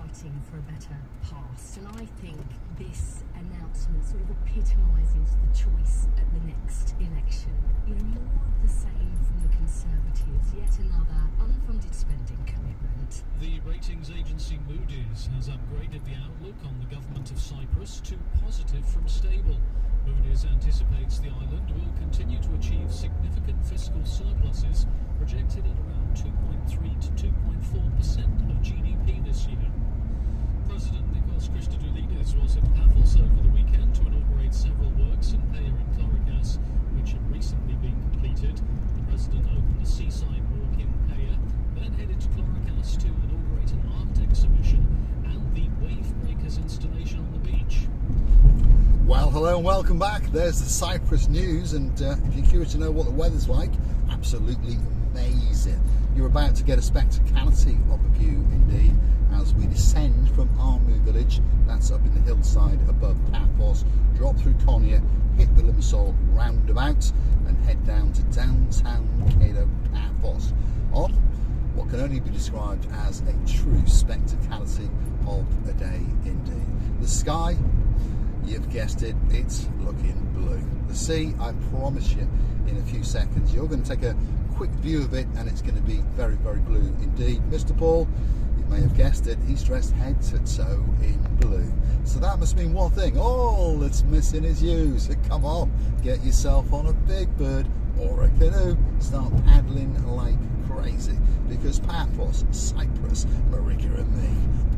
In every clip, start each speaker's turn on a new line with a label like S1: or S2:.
S1: fighting for a better past, and I think this announcement sort of epitomises the choice at the next election. You know, more of the same from the Conservatives, yet another unfunded spending commitment.
S2: The ratings agency Moody's has upgraded the outlook on the government of Cyprus to positive from stable. Moody's anticipates the island will continue to achieve significant fiscal surpluses, projected at around 2.3 to 2.4% of GDP this year. President Nikos Christodoulidis was in Paphos over the weekend to inaugurate several works in Paya and Clorikas, which had recently been completed. The president opened a seaside walk in Paya, then headed to Clorikas to inaugurate an art exhibition and the Wave Breakers installation on the beach.
S3: Well, hello and welcome back. There's the Cyprus news, and if you're curious to know what the weather's like, absolutely amazing. You're about to get a spectacality of the view indeed as we descend from Armu village, that's up in the hillside above Paphos, drop through Konya, hit the Limassol roundabout and head down to downtown Paphos on what can only be described as a true spectacality of a day indeed. The sky, you've guessed it, it's looking blue. The sea, I promise you, in a few seconds, you're going to take a quick view of it and it's going to be very, very blue indeed. Mr. Paul, you may have guessed it, he's dressed head to toe in blue. So that must mean one thing, all that's missing is you. So come on, get yourself on a big bird or a canoe, start paddling like crazy, because Paphos, Cyprus, Marika and me,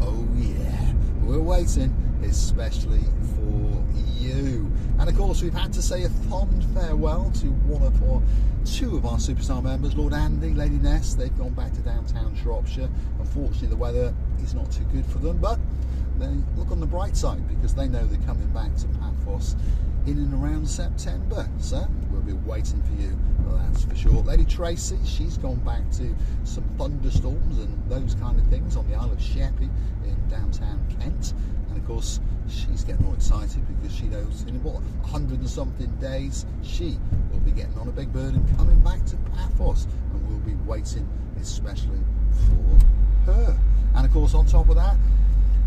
S3: oh yeah, we're waiting especially for you. And of course we've had to say a fond farewell to two of our superstar members, Lord Andy, Lady Ness. They've gone back to downtown Shropshire. Unfortunately the weather is not too good for them, but they look on the bright side because they know they're coming back to Paphos in and around September, so we'll be waiting for you, that's for sure. Lady Tracy, she's gone back to some thunderstorms and those kind of things on the Isle of Sheppey in downtown Kent, and of course she's getting all excited because she knows in about 100 and something days she will be getting on a big bird and coming back to Paphos, and we'll be waiting especially for her. And of course on top of that,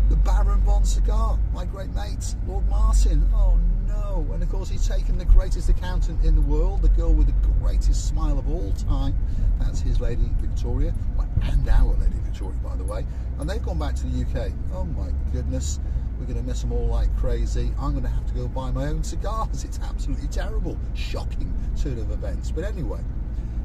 S3: the Baron von Cigar, my great mate, Lord Martin. Oh no, and of course he's taken the greatest accountant in the world, the girl with the greatest smile of all time, that's his Lady Victoria, and our Lady Victoria by the way, and they've gone back to the UK. Oh my goodness, we're going to miss them all like crazy. I'm going to have to go buy my own cigars, it's absolutely terrible, shocking turn of events. But anyway,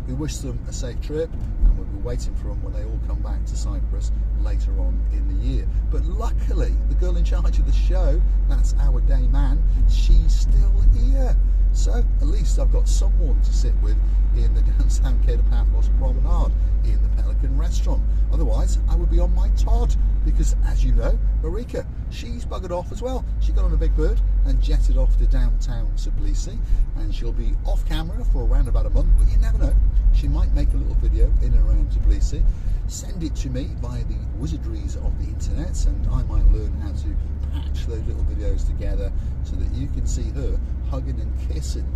S3: we wish them a safe trip and we'll be waiting for them when they all come back to Cyprus later on in the year. But luckily, the girl in charge of the show, that's our day man, she's still here. So at least I've got someone to sit with in the downtown Paphos promenade in the Pelican restaurant. Otherwise, I would be on my Todd because, as you know, Marika, she's buggered off as well. She got on a big bird and jetted off to downtown Tbilisi, and she'll be off camera for around about a month, but you never know. She might make a little video in and around Tbilisi, send it to me via the wizardries of the internet, and I might learn how to patch those little videos together so that you can see her hugging and kissing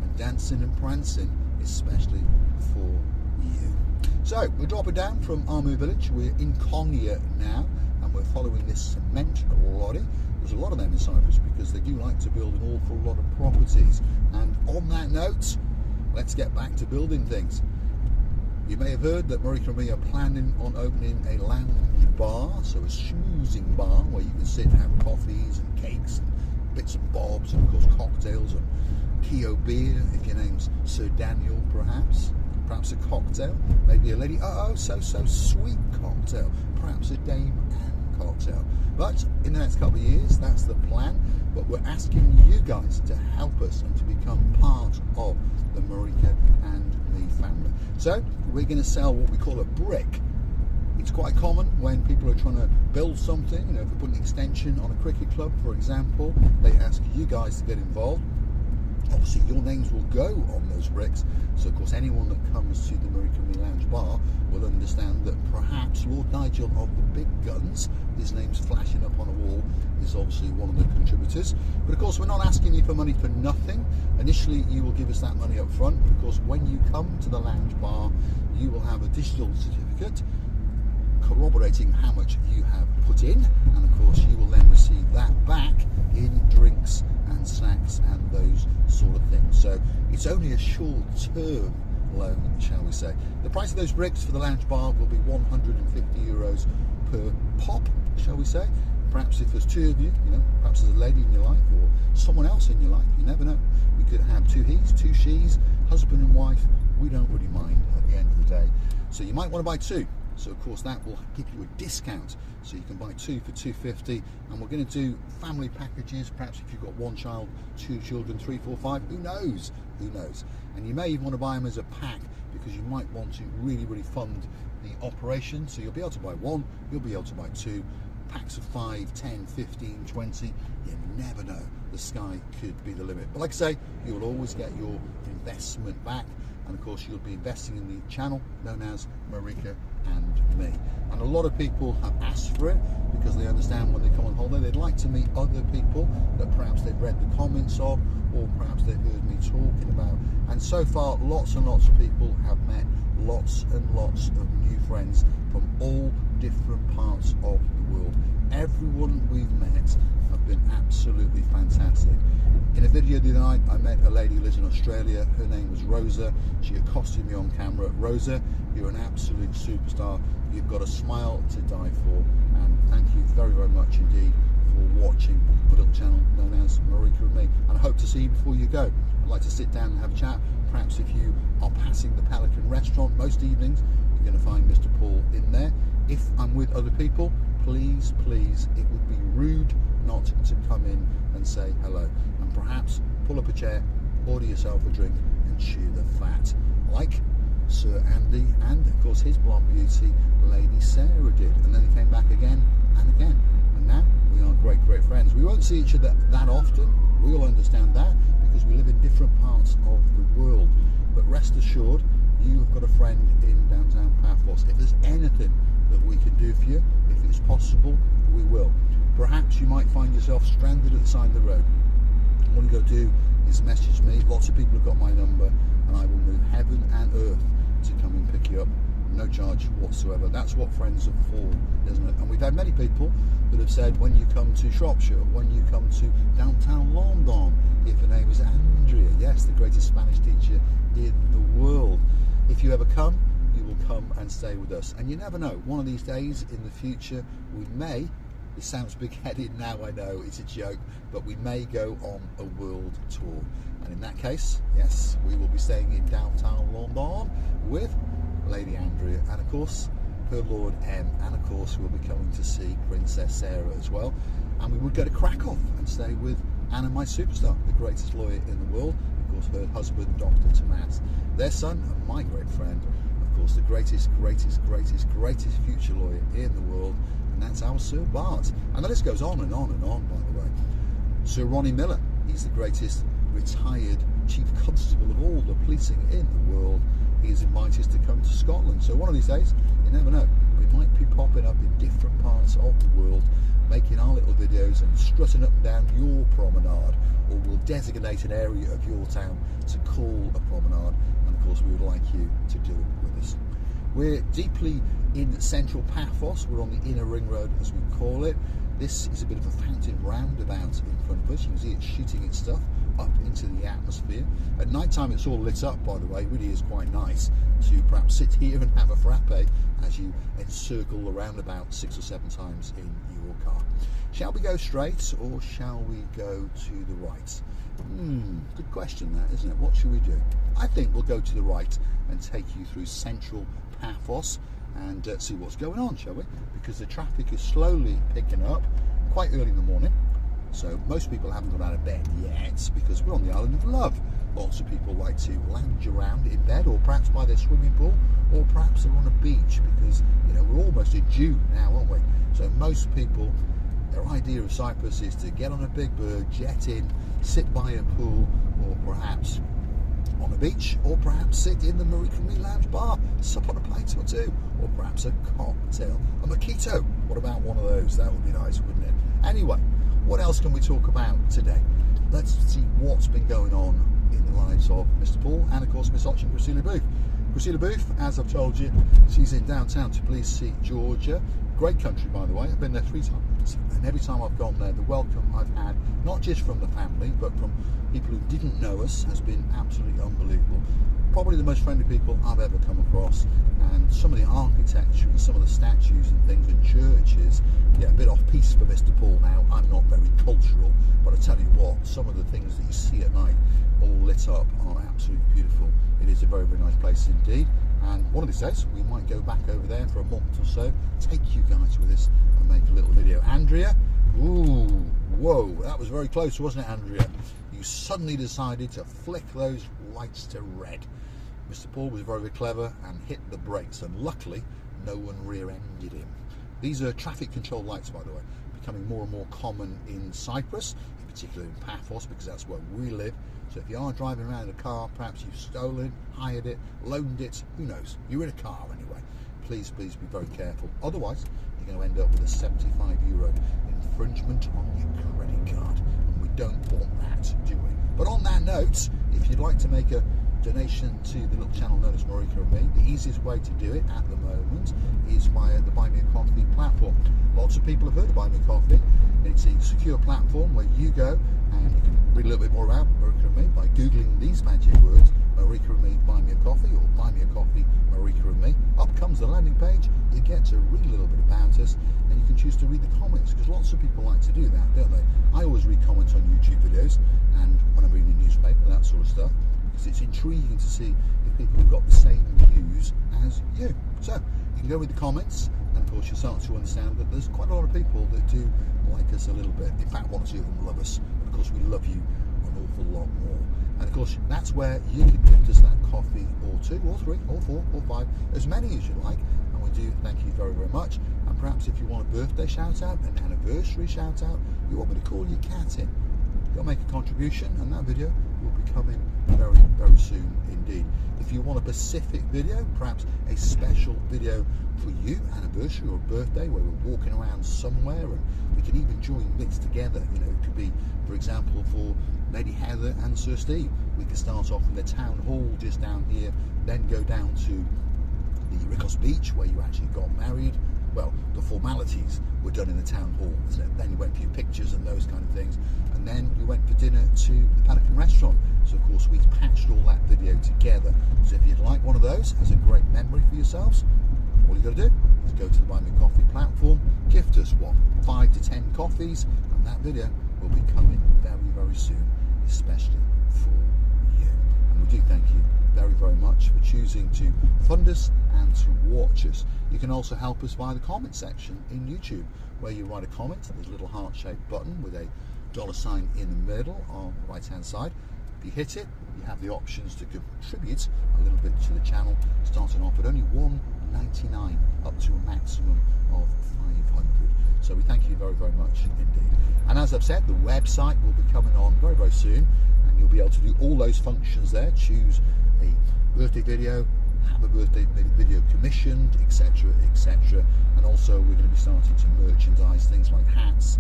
S3: and dancing and prancing, especially for you. So we're dropping down from Armu village, we're in Konya now, and we're following this cement lorry. There's a lot of them in Cyprus because they do like to build an awful lot of properties. And on that note, let's get back to building things. You may have heard that Marika and me are planning on opening a lounge bar, so a schmoozing bar where you can sit and have coffees and cakes and bits and bobs, and of course cocktails and Keo beer if your name's Sir Daniel perhaps a cocktail, maybe a lady so sweet cocktail, perhaps a Dame Anne cocktail. But in the next couple of years, that's the plan. But we're asking you guys to help us and to become part of the Marika and me family. So we're going to sell what we call a brick. It's quite common when people are trying to build something, you know, if we put an extension on a cricket club, for example, they ask you guys to get involved. Obviously your names will go on those bricks, so of course anyone that comes to the Marika and me Lounge Bar will understand that perhaps Lord Nigel of the big guns, his name's flashing up on a wall, is obviously one of the contributors. But of course we're not asking you for money for nothing. Initially you will give us that money up front, because when you come to the Lounge Bar you will have a digital certificate corroborating how much you have put in, it's only a short-term loan, shall we say. The price of those bricks for the lounge bar will be €150 per pop, shall we say. Perhaps if there's two of you, perhaps there's a lady in your life or someone else in your life, you never know. We could have two he's, two she's, husband and wife. We don't really mind at the end of the day. So you might want to buy two. So of course that will give you a discount. So you can buy two for $2.50, and we're going to do family packages. Perhaps if you've got one child, two children, 3, 4, 5, who knows? Who knows? And you may even want to buy them as a pack, because you might want to really fund the operation. So you'll be able to buy one, you'll be able to buy two. Packs of 5, 10, 15, 20, you never know. The sky could be the limit. But like I say, you'll always get your investment back. And of course, you'll be investing in the channel known as Marika and me. And a lot of people have asked for it because they understand when they come on holiday, they'd like to meet other people that perhaps they've read the comments of, or perhaps they've heard me talking about. And so far, lots and lots of people have met lots and lots of new friends from all different parts of the world. Everyone we've met have been absolutely fantastic. In a video the other night, I met a lady who lives in Australia. Her name was Rosa. She accosted me on camera. Rosa, you're an absolute superstar. You've got a smile to die for, and thank you very much indeed for watching the little channel known as Marika and me. And I hope to see you before you go. I'd like to sit down and have a chat. Perhaps if you are passing the Pelican restaurant most evenings, you're going to find Mr. Paul in there. If I'm with other people, please, it would be rude not to come in and say hello. And perhaps pull up a chair, order yourself a drink and chew the fat, like Sir Andy and of course his blonde beauty, Lady Sarah did. And then he came back again and again. And now we are great friends. We won't see each other that often. We all understand that because we live in different parts of the world. But rest assured, you have got a friend in downtown Paphos. If there's anything that we can do for you, if it's possible, we will. Perhaps you might find yourself stranded at the side of the road. All you got to do is message me. Lots of people have got my number, and I will move heaven and earth to come and pick you up. No charge whatsoever. That's what friends are for, isn't it? And we've had many people that have said, when you come to Shropshire, when you come to downtown London, if her name is Andrea, yes, the greatest Spanish teacher in the world. If you ever come, you will come and stay with us. And you never know, one of these days in the future, we may, it sounds big-headed now, I know, it's a joke, but we may go on a world tour. And in that case, yes, we will be staying in downtown London with Lady Andrea and of course her Lord M, and of course we'll be coming to see Princess Sarah as well. And we would go to Krakow and stay with Anna, my superstar, the greatest lawyer in the world, of course her husband Dr. Tomas, their son and my great friend, of course the greatest future lawyer in the world, and that's our Sir Bart. And the list goes on and on, by the way. Sir Ronnie Miller, he's the greatest retired chief constable of all the policing in the world. He is invited to come to Scotland. So one of these days, you never know, we might be popping up in different parts of the world, making our little videos and strutting up and down your promenade, or we'll designate an area of your town to call a promenade, and of course we would like you to do it with us. We're deeply in central Paphos. We're on the inner ring road, as we call it. This is a bit of a fountain roundabout in front of us. You can see it shooting its stuff up into the atmosphere. At night time it's all lit up, by the way. It really is quite nice to perhaps sit here and have a frappe as you encircle the roundabout 6 or 7 times in your car. Shall we go straight or shall we go to the right? Good question that, isn't it? What should we do? I think we'll go to the right and take you through central Paphos and see what's going on, shall we? Because the traffic is slowly picking up quite early in the morning. So most people haven't got out of bed yet because we're on the island of love. Lots of people like to lounge around in bed, or perhaps by their swimming pool, or perhaps they're on a beach because, you know, we're almost in June now, aren't we? So most people, their idea of Cyprus is to get on a big bird, jet in, sit by a pool, or perhaps on a beach, or perhaps sit in the Marika and me lounge bar, sup on a plate or two, or perhaps a cocktail, a mojito. What about one of those? That would be nice, wouldn't it? Anyway, what else can we talk about today? Let's see what's been going on in the lives of Mr. Paul and of course Miss Oching, Priscilla Booth. Priscilla Booth, as I've told you, she's in downtown Tbilisi, Georgia. Great country, by the way. I've been there 3 times, and every time I've gone there, the welcome I've had, not just from the family, but from people who didn't know us, has been absolutely unbelievable. Probably the most friendly people I've ever come across, and some of the architecture and some of the statues and things in churches, yeah, a bit off-piste for Mr. Paul now. I'm not very cultural, but I tell you what, some of the things that you see at night all lit up are absolutely beautiful. It is a very, very nice place indeed, and one of these days we might go back over there for a month or so, take you guys with us and make a little video. Andrea, ooh, whoa, that was very close, wasn't it, Andrea? You suddenly decided to flick those lights to red. Mr. Paul was very, very clever and hit the brakes, and luckily no one rear-ended him. These are traffic control lights, by the way, becoming more and more common in Cyprus, in particular in Paphos, because that's where we live. So if you are driving around in a car, perhaps you've stolen, hired it, loaned it, who knows, you're in a car anyway. Please be very careful. Otherwise, you're going to end up with a €75 infringement on your credit card, and we don't want that, do we? But on that note, if you'd like to make a donation to the little channel known as Marika and me, the easiest way to do it at the moment is via the Buy Me a Coffee platform. Lots of people have heard of Buy Me a Coffee. It's a secure platform where you go and you can read a little bit more about Marika and me by googling these magic words: Marika and me, Buy Me a Coffee, or Buy Me a Coffee, Marika and me. Up comes the landing page. You get to read a little bit about us, and you can choose to read the comments, because lots of people like to do that, don't they? I always read comments on YouTube videos and when I'm reading a newspaper, that sort of stuff, because it's intriguing to see if people have got the same views as you. So you can go with the comments, and of course you'll start to understand that there's quite a lot of people that do like us a little bit. In fact, 1 or 2 of them love us, but of course we love you an awful lot more. And of course that's where you can gift us that coffee, or 2 or 3 or 4 or 5, as many as you like, and we do thank you very, very much. And perhaps if you want a birthday shout out, an anniversary shout out, you want me to call your cat in, go make a contribution, and that video will be coming very, very soon indeed. If you want a specific video, perhaps a special video for you, anniversary or birthday, where we're walking around somewhere and we can even join bits together, you know, it could be, for example, for Lady Heather and Sir Steve, we could start off in the town hall just down here, then go down to the Ricos Beach where you actually got married. Well, the formalities were done in the town hall, isn't it? Then you went for your pictures and those kind of things, and then you went for dinner to the Pelican restaurant. So of course we patched all that video together. So if you'd like one of those as a great memory for yourselves, all you got to do is go to the Buy Me a Coffee platform, gift us what, 5 to 10 coffees, and that video will be coming very, very soon, especially for you. And we do thank you very, very much for choosing to fund us and to watch us. You can also help us via the comment section in YouTube, where you write a comment. There's a little heart-shaped button with a $sign in the middle on the right hand side. If you hit it, you have the options to contribute a little bit to the channel, starting off at only $1.99 up to a maximum of $500. So we thank you very, very much indeed. And as I've said, the website will be coming on very, very soon, and you'll be able to do all those functions there. Choose a birthday video, have a birthday video commissioned, etc., etc. And also we're going to be starting to merchandise things like hats,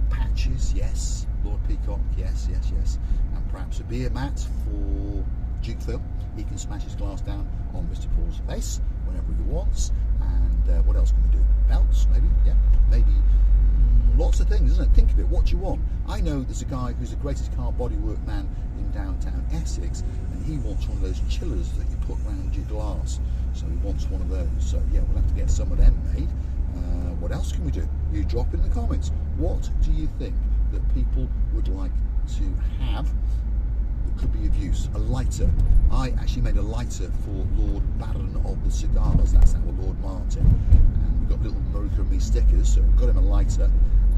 S3: patches, yes, Lord Peacock, yes, yes, yes, and perhaps a beer mat for Duke Phil. He can smash his glass down on Mr. Paul's face whenever he wants. And what else can we do? Belts, maybe, yeah, maybe lots of things, isn't it? Think of it, what do you want? I know there's a guy who's the greatest car bodywork man in downtown Essex, and he wants one of those chillers that you put around your glass. So he wants one of those. So yeah, we'll have to get some of them made. What else can we do? You drop in the comments. What do you think that people would like to have that could be of use? A lighter. I actually made a lighter for Lord Baron of the Cigars. That's our Lord Martin. And we've got little Marika and me stickers, so we've got him a lighter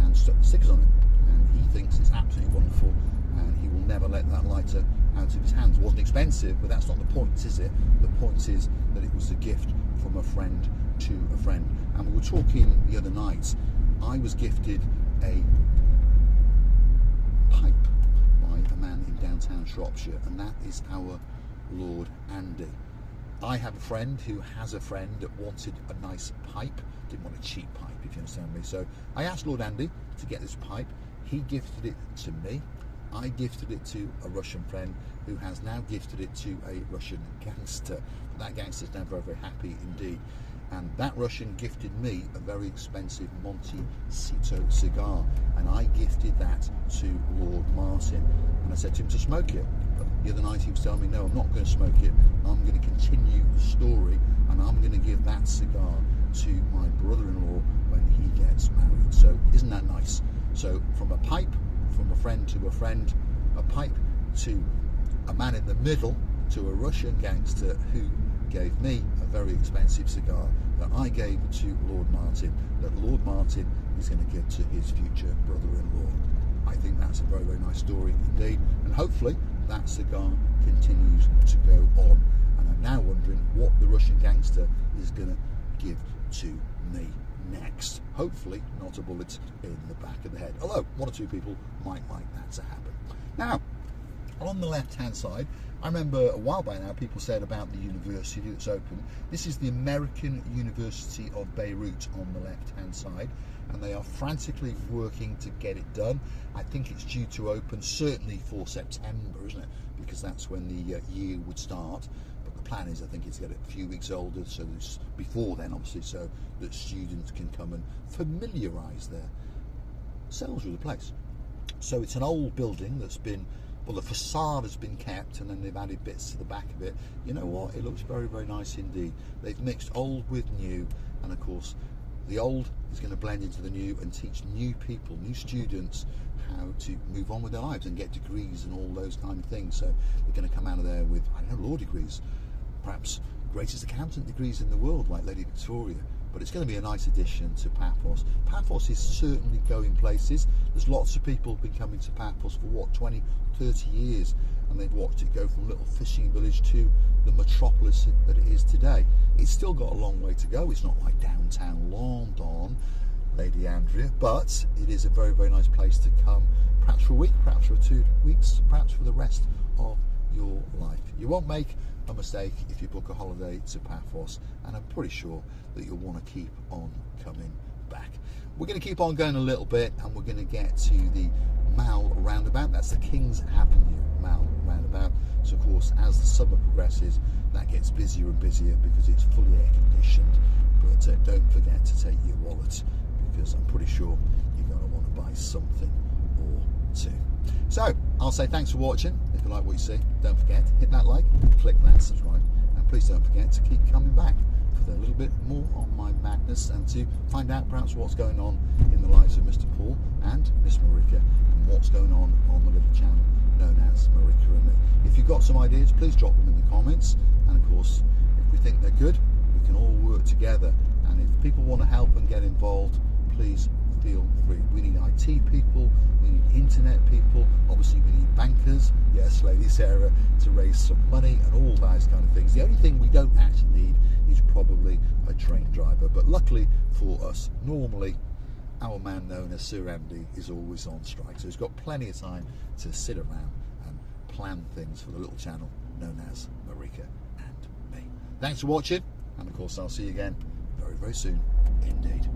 S3: and stuck the stickers on it. And he thinks it's absolutely wonderful, and he will never let that lighter out of his hands. It wasn't expensive, but that's not the point, is it? The point is that it was a gift from a friend to a friend. And we were talking the other night, I was gifted a pipe by a man in downtown Shropshire, and that is our Lord Andy. I have a friend who has a friend that wanted a nice pipe, didn't want a cheap pipe, if you understand me. So I asked Lord Andy to get this pipe. He gifted it to me. I gifted it to a Russian friend who has now gifted it to a Russian gangster. That gangster is now very, very happy indeed. And that Russian gifted me a very expensive Montecito cigar, and I gifted that to Lord Martin, and I said to him to smoke it. But the other night he was telling me, no, I'm not going to smoke it, I'm going to continue the story, and I'm going to give that cigar to my brother-in-law when he gets married. So isn't that nice? So from a pipe, from a friend to a friend, a pipe to a man in the middle, to a Russian gangster who gave me a very expensive cigar that I gave to Lord Martin, that Lord Martin is going to give to his future brother-in-law. I think that's a very, very nice story indeed, and hopefully that cigar continues to go on. And I'm now wondering what the Russian gangster is going to give to me next. Hopefully not a bullet in the back of the head, although one or two people might like that to happen. Now, on the left hand side, I remember a while back now people said about the university that's open. This is the American University of Beirut on the left hand side, and they are frantically working to get it done. I think it's due to open certainly for September, isn't it? Because that's when the year would start. But the plan is, I think, it's to get it a few weeks older, so there's before then obviously, so that students can come and familiarise themselves with the place. So it's an old building that's been, well, the facade has been kept, and then they've added bits to the back of it. You know what? It looks very, very nice indeed. They've mixed old with new, and of course, the old is going to blend into the new and teach new people, new students, how to move on with their lives and get degrees and all those kind of things. So they're going to come out of there with, I don't know, law degrees, perhaps greatest accountant degrees in the world, like Lady Victoria. But it's going to be a nice addition to Paphos. Paphos is certainly going places. There's lots of people who've been coming to Paphos for what, 20, 30 years, and they've watched it go from a little fishing village to the metropolis that it is today. It's still got a long way to go. It's not like downtown London, Lady Andrea, but it is a very, very nice place to come, perhaps for a week, perhaps for 2 weeks, perhaps for the rest of your life. You won't make a mistake if you book a holiday to Paphos, and I'm pretty sure that you'll want to keep on coming back. We're going to keep on going a little bit, and we're going to get to the Mall roundabout. That's the King's Avenue Mall roundabout. So of course, as the summer progresses, that gets busier and busier because it's fully air conditioned. But don't forget to take your wallet, because I'm pretty sure you're going to want to buy something or two. So I'll say thanks for watching. If you like what you see, don't forget, hit that like, click that subscribe, and please don't forget to keep coming back for a little bit more on my madness, and to find out perhaps what's going on in the lives of Mr. Paul and Miss Marika, and what's going on the little channel known as Marika and Me. If you've got some ideas, please drop them in the comments, and of course, if we think they're good, we can all work together. And if people want to help and get involved, please feel free. We need IT people, we need internet people, obviously we need bankers, yes, Lady Sarah, to raise some money and all those kind of things. The only thing we don't actually need is probably a train driver, but luckily for us, normally our man known as Sir Andy is always on strike, so he's got plenty of time to sit around and plan things for the little channel known as Marika and Me. Thanks for watching, and of course I'll see you again very, very soon indeed.